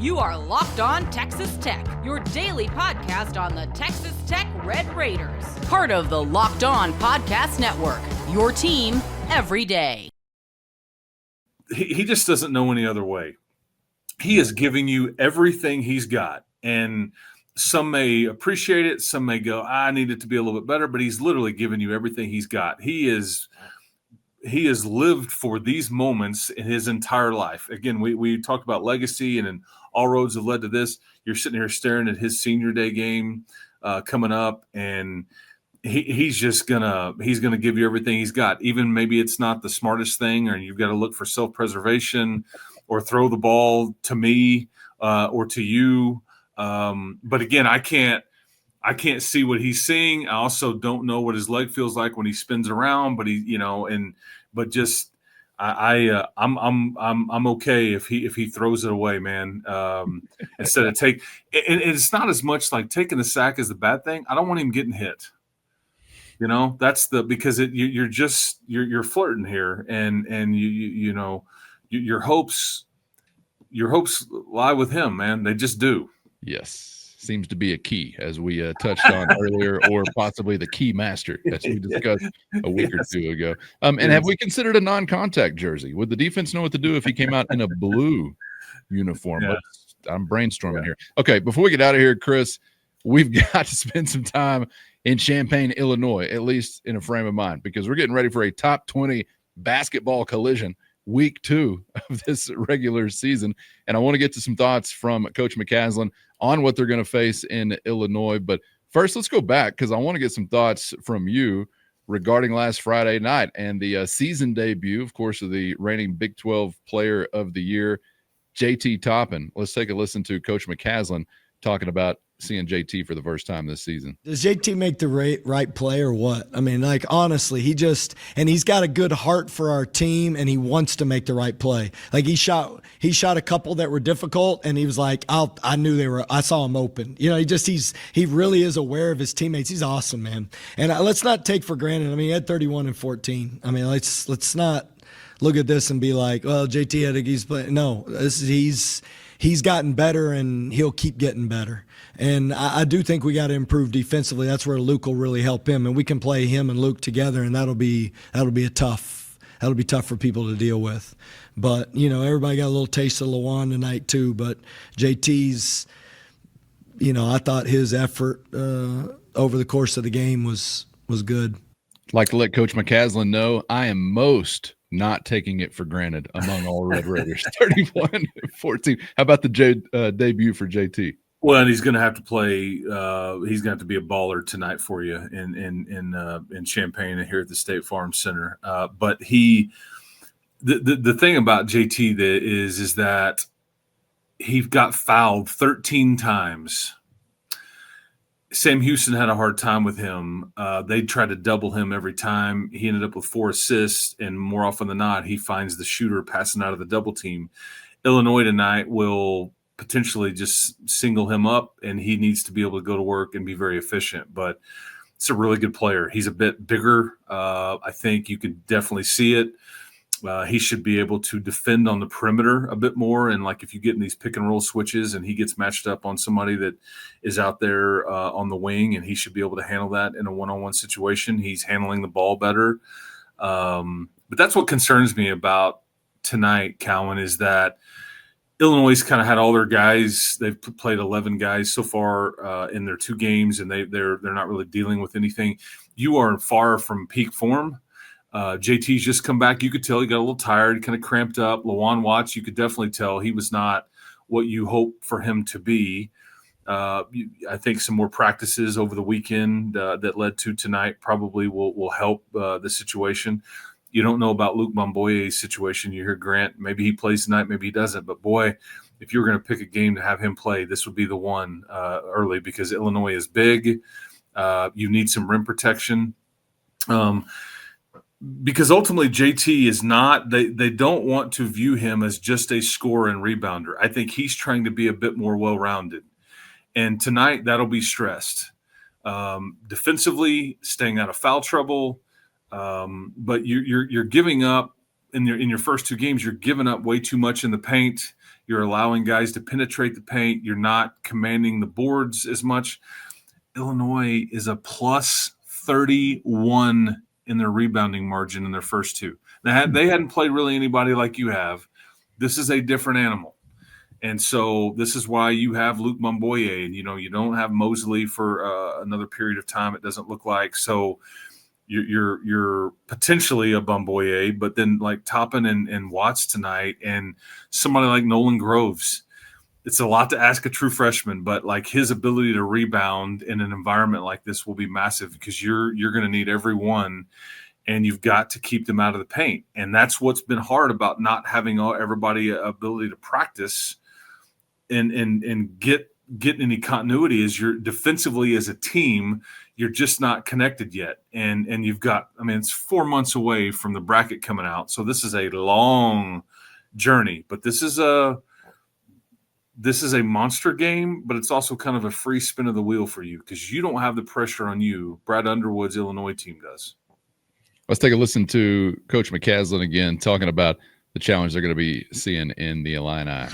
You are Locked On Texas Tech, your daily podcast on the Texas Tech Red Raiders. Part of the Locked On Podcast Network, your team every day. He just doesn't know any other way. He is giving you everything he's got. And some may appreciate it. Some may go, I need it to be a little bit better. But he's literally giving you everything he's got. He has lived for these moments in his entire life. Again, we talked about legacy and all roads have led to this. You're sitting here staring at his senior day game coming up, and he's gonna give you everything he's got. Even maybe it's not the smartest thing, or you've got to look for self-preservation or throw the ball to me or to you. But again, I can't see what he's seeing. I also don't know what his leg feels like when he spins around, but I'm okay if he throws it away, man. Instead of and it's not as much like taking the sack as the bad thing. I don't want him getting hit. That's because you're flirting here, and your hopes lie with him, man. They just do. Yes. Seems to be a key, as we touched on earlier, or possibly the key master, as we discussed a week or two ago. And have we considered a non-contact jersey? Would the defense know what to do if he came out in a blue uniform? Yeah. I'm brainstorming here. Okay, before we get out of here, Chris, we've got to spend some time in Champaign, Illinois, at least in a frame of mind, because we're getting ready for a top 20 basketball collision week 2 of this regular season. And I want to get to some thoughts from Coach McCaslin on what they're going to face in Illinois. But first, let's go back, because I want to get some thoughts from you regarding last Friday night and the season debut, of course, of the reigning Big 12 Player of the Year, JT Toppin. Let's take a listen to Coach McCaslin talking about seeing JT for the first time this season. Does JT make the right play or what? I mean, like, honestly, he's got a good heart for our team, and he wants to make the right play. Like, he shot a couple that were difficult, and he was like, I saw him open. He really is aware of his teammates. He's awesome, man. And let's not take for granted. I mean, he had 31 and 14. I mean, let's not look at this and be like, well, JT he's playing. No, he's gotten better, and he'll keep getting better. And I do think we got to improve defensively. That's where Luke will really help him, and we can play him and Luke together, and that'll be tough for people to deal with. But everybody got a little taste of Lawan tonight too. But JT's, I thought his effort over the course of the game was good. I'd like to let Coach McCaslin know I am most not taking it for granted among all Red Raiders. 31-14. How about the debut for JT? Well, and he's going to have to play. He's going to have to be a baller tonight for you in Champaign here at the State Farm Center. But the thing about JT is that he got fouled 13 times. Sam Houston had a hard time with him. They tried to double him every time. He ended up with 4 assists, and more often than not, he finds the shooter passing out of the double team. Illinois tonight will potentially just single him up, and he needs to be able to go to work and be very efficient. But it's a really good player. He's a bit bigger. I think you could definitely see it. He should be able to defend on the perimeter a bit more. And like if you get in these pick and roll switches and he gets matched up on somebody that is out there on the wing, and he should be able to handle that in a one-on-one situation. He's handling the ball better. But that's what concerns me about tonight, Cowan, is that Illinois kind of had all their guys. They've played 11 guys so far in their 2 games, and they're not really dealing with anything. You are far from peak form. JT's just come back. You could tell he got a little tired, kind of cramped up. Lawan Watts, you could definitely tell he was not what you hope for him to be. I think some more practices over the weekend that led to tonight probably will help the situation. You don't know about Luke Mamboye's situation. You hear Grant, maybe he plays tonight, maybe he doesn't. But, boy, if you were going to pick a game to have him play, this would be the one early, because Illinois is big. You need some rim protection. Because ultimately JT is not – they don't want to view him as just a scorer and rebounder. I think he's trying to be a bit more well-rounded. And tonight that'll be stressed. Defensively, staying out of foul trouble. But you're giving up in your first 2 games. You're giving up way too much in the paint. You're allowing guys to penetrate the paint. You're not commanding the boards as much. Illinois is a plus 31 in their rebounding margin in their first two. They hadn't played really anybody like you have. This is a different animal. And so this is why you have Luke Mamboye, and, you don't have Mosley for another period of time. It doesn't look like. So you're potentially a Bamboye, but then like Toppin and Watts tonight, and somebody like Nolan Groves. It's a lot to ask a true freshman, but like his ability to rebound in an environment like this will be massive, because you're going to need every one, and you've got to keep them out of the paint. And that's what's been hard about not having everybody ability to practice and get any continuity. Is you're defensively as a team, you're just not connected yet. And you've got, it's 4 months away from the bracket coming out. So this is a long journey, but this is a monster game, but it's also kind of a free spin of the wheel for you, because you don't have the pressure on you. Brad Underwood's Illinois team does. Let's take a listen to Coach McCaslin again, talking about the challenge they're going to be seeing in the Illini.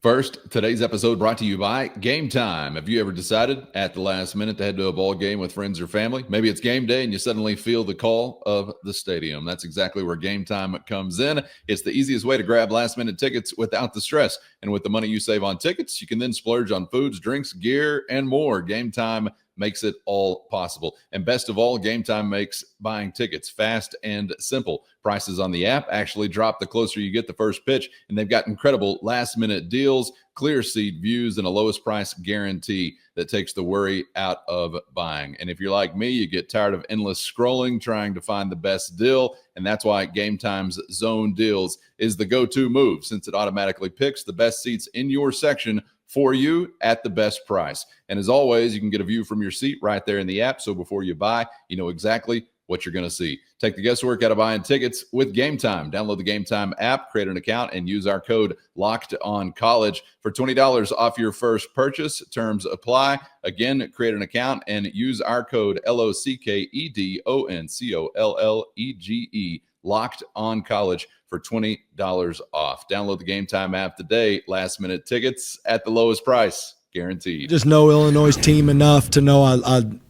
First, today's episode brought to you by Gametime. Have you ever decided at the last minute to head to a ball game with friends or family? Maybe it's game day and you suddenly feel the call of the stadium. That's exactly where Gametime comes in. It's the easiest way to grab last-minute tickets without the stress. And with the money you save on tickets, you can then splurge on foods, drinks, gear, and more. Gametime makes it all possible. And best of all, Gametime makes buying tickets fast and simple. Prices on the app actually drop the closer you get the first pitch, and they've got incredible last-minute deals, clear seat views, and a lowest price guarantee that takes the worry out of buying. And if you're like me, you get tired of endless scrolling trying to find the best deal, and that's why Gametime's Zone Deals is the go-to move, since it automatically picks the best seats in your section for you at the best price. And as always, you can get a view from your seat right there in the app. So before you buy, you know exactly what you're going to see. Take the guesswork out of buying tickets with Gametime. Download the Gametime app, create an account, and use our code LOCKEDONCollege for $20 off your first purchase. Terms apply. Again, create an account and use our code LOCKEDONCOLLEGE, Locked On College, for $20 off. Download the Gametime app today. Last minute tickets at the lowest price, guaranteed. Just know Illinois' team enough to know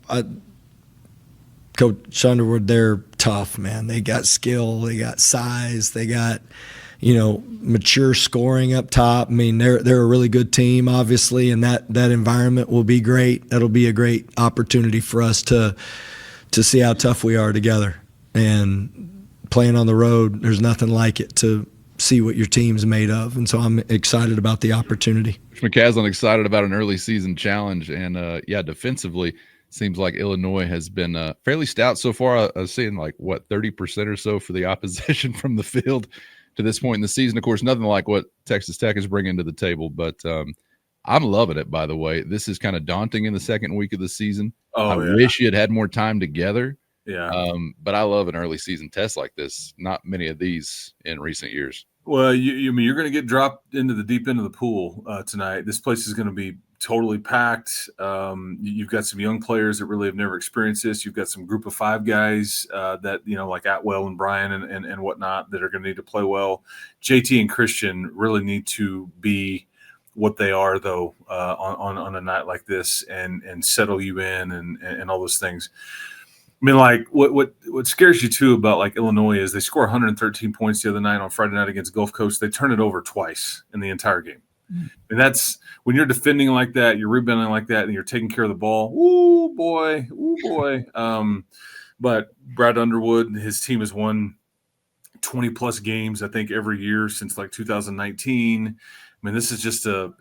I Coach Underwood, they're tough, man. They got skill, they got size, they got, mature scoring up top. They're a really good team, obviously, and that environment will be great. That'll be a great opportunity for us to see how tough we are together. And playing on the road, there's nothing like it to see what your team's made of. And so I'm excited about the opportunity. McCaslin excited about an early season challenge. And, defensively, seems like Illinois has been fairly stout so far. I was seeing 30% or so for the opposition from the field to this point in the season. Of course, nothing like what Texas Tech is bringing to the table, but I'm loving it, by the way. This is kind of daunting in the second week of the season. I wish you had more time together. Yeah. But I love an early season test like this. Not many of these in recent years. Well, you're going to get dropped into the deep end of the pool tonight. This place is going to be totally packed. You've got some young players that really have never experienced this. You've got some group of five guys that, like Atwell and Brian and whatnot, that are going to need to play well. JT and Christian really need to be what they are, though, on a night like this and settle you in and all those things. What scares you too about Illinois is they score 113 points the other night on Friday night against Gulf Coast. They turn it over twice in the entire game. And that's when you're defending like that, you're rebounding like that, and you're taking care of the ball. Ooh boy. But Brad Underwood, his team has won 20 plus games, I think, every year since 2019. This is just The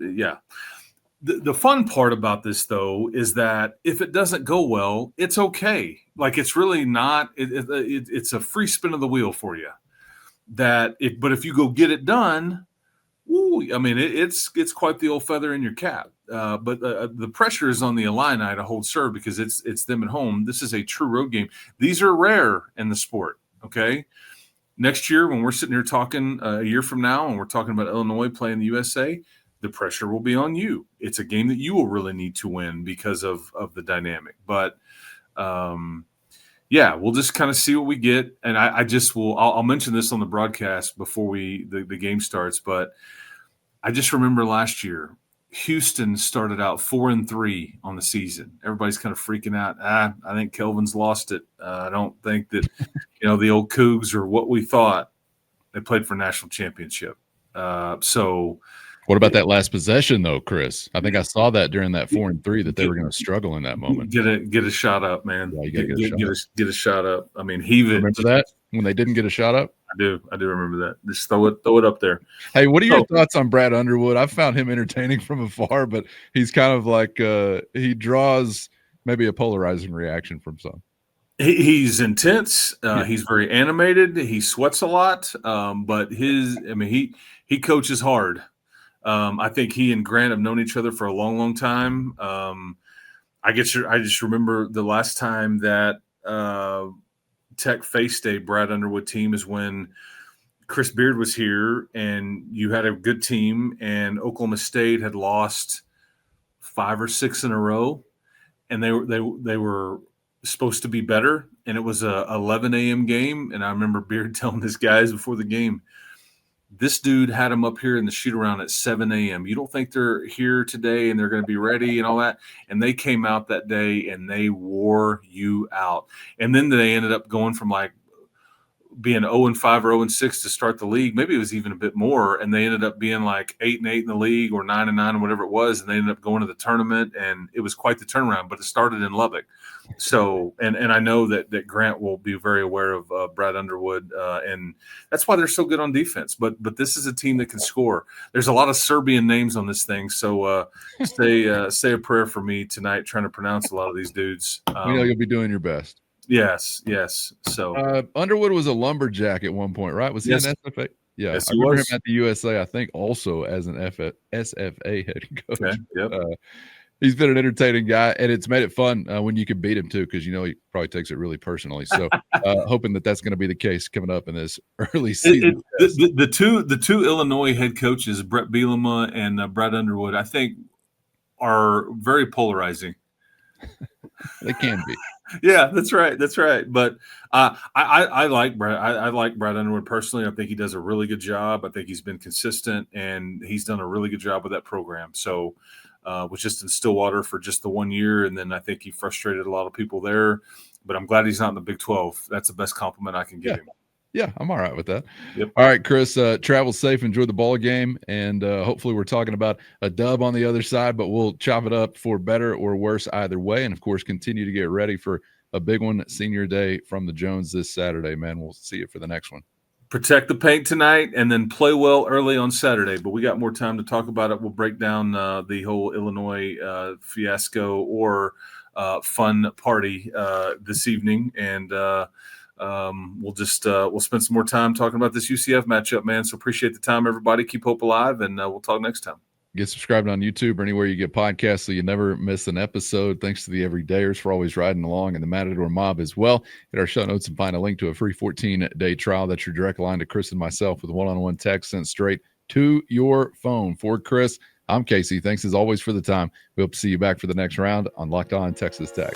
fun part about this, though, is that if it doesn't go well, it's okay. It's really not. It's a free spin of the wheel for you. But if you go get it done, it's quite the old feather in your cap. But the pressure is on the Illini to hold serve because it's them at home. This is a true road game. These are rare in the sport. Okay, next year when we're sitting here talking a year from now and we're talking about Illinois playing the USA. The pressure will be on you. It's a game that you will really need to win because of the dynamic. But, Yeah, we'll just kind of see what we get, and I just will. I'll mention this on the broadcast before the game starts, but I just remember last year Houston started out 4-3 on the season. Everybody's kind of freaking out. I think Kelvin's lost it. I don't think that the old Cougs are what we thought. They played for national championship. So. What about that last possession, though, Chris? I think I saw that during that 4-3 that they were going to struggle in that moment. Get a shot up, man. Yeah, you got to get a shot up. I mean, heave it. Remember that when they didn't get a shot up? I do remember that. Just throw it up there. Hey, what are your thoughts on Brad Underwood? I've found him entertaining from afar, but he's kind of like he draws maybe a polarizing reaction from some. He's intense. He's very animated. He sweats a lot. But he coaches hard. I think he and Grant have known each other for a long, long time. I just remember the last time that Tech faced a Brad Underwood team is when Chris Beard was here, and you had a good team, and Oklahoma State had lost 5 or 6 in a row, and they were supposed to be better, and it was a 11 a.m. game, and I remember Beard telling his guys before the game, this dude had them up here in the shoot around at 7 a.m. You don't think they're here today and they're going to be ready and all that? And they came out that day and they wore you out. And then they ended up going from like being 0-5 or 0-6 to start the league. Maybe it was even a bit more. And they ended up being like 8-8 in the league or 9-9 or whatever it was. And they ended up going to the tournament, and it was quite the turnaround, but it started in Lubbock. So, and I know that Grant will be very aware of Brad Underwood, and that's why they're so good on defense. But this is a team that can score. There's a lot of Serbian names on this thing, so say a prayer for me tonight, trying to pronounce a lot of these dudes. You'll be doing your best. Yes. So Underwood was a lumberjack at one point, right? Was he an SFA? Yeah, yes, I remember him at the USA, I think, also as an SFA head coach. Okay. Yep. He's been an entertaining guy, and it's made it fun when you can beat him too, because he probably takes it really personally. So, hoping that's going to be the case coming up in this early season. The two Illinois head coaches, Brett Bielema and Brad Underwood, I think, are very polarizing. They can be. Yeah, that's right. But I like Brad. I like Brad Underwood personally. I think he does a really good job. I think he's been consistent, and he's done a really good job with that program. So. Was just in Stillwater for just the 1 year, and then I think he frustrated a lot of people there. But I'm glad he's not in the Big 12. That's the best compliment I can give him. Yeah, I'm all right with that. Yep. All right, Chris, travel safe, enjoy the ball game, and hopefully we're talking about a dub on the other side, but we'll chop it up for better or worse either way. And, of course, continue to get ready for a big one, Senior Day from the Jones this Saturday, man. We'll see you for the next one. Protect the paint tonight and then play well early on Saturday. But we got more time to talk about it. We'll break down the whole Illinois fiasco or fun party this evening. And we'll spend some more time talking about this UCF matchup, man. So appreciate the time, everybody. Keep hope alive, and we'll talk next time. Get subscribed on YouTube or anywhere you get podcasts so you never miss an episode. Thanks to the Everydayers for always riding along, and the Matador Mob as well. Hit our show notes and find a link to a free 14-day trial. That's your direct line to Chris and myself with one-on-one text sent straight to your phone. For Chris, I'm Casey. Thanks as always for the time. We hope to see you back for the next round on Locked On Texas Tech.